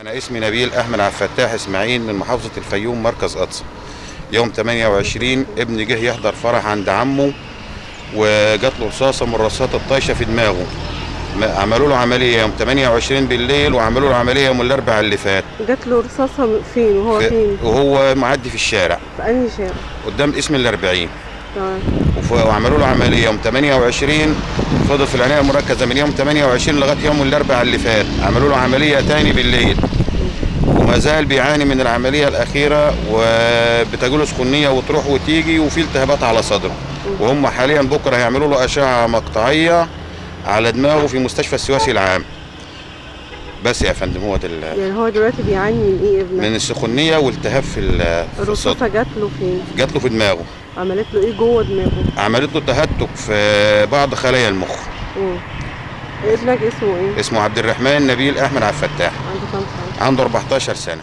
أنا اسمي نبيل أحمد عبد الفتاح إسماعيل من محافظة الفيوم مركز قدس. يوم 28 ابني جه يحضر فرح عند عمه وجات له رصاصة من الرصاصات الطايشة في دماغه. عملوا له عملية يوم 28 بالليل وعملوا له عملية يوم الأربعاء اللي فات. جات له رصاصة فين وهو فين؟ وهو معدي في الشارع. في أنهي شارع؟ قدام اسم الأربعين. تمام. وعملوا له عملية يوم 28، فضل في العناية المركزة من يوم 28 لغاية يوم الأربعاء اللي فات. عملوا له عملية تاني بالليل وما زال بيعاني من العملية الأخيرة وبتجيله سخونية وتروح وتيجي وفي التهابات على صدره. وهم حاليا بكرة هيعملوا له أشعة مقطعية على دماغه في مستشفى السواسي العام. بس يا فندم هو ده يعني هو دلوقتي بيعاني من ايه ابنك؟ من السخونية والتهاب في الرصاصة جات له فين؟ جات له في دماغه. عملت له ايه جوه دماغه؟ عملت له تهتك في بعض خلايا المخ. ابنك اسمه ايه؟ اسمه عبد الرحمن نبيل أحمد عبد الفتاح. عنده كام سنة؟ عنده 14 سنة.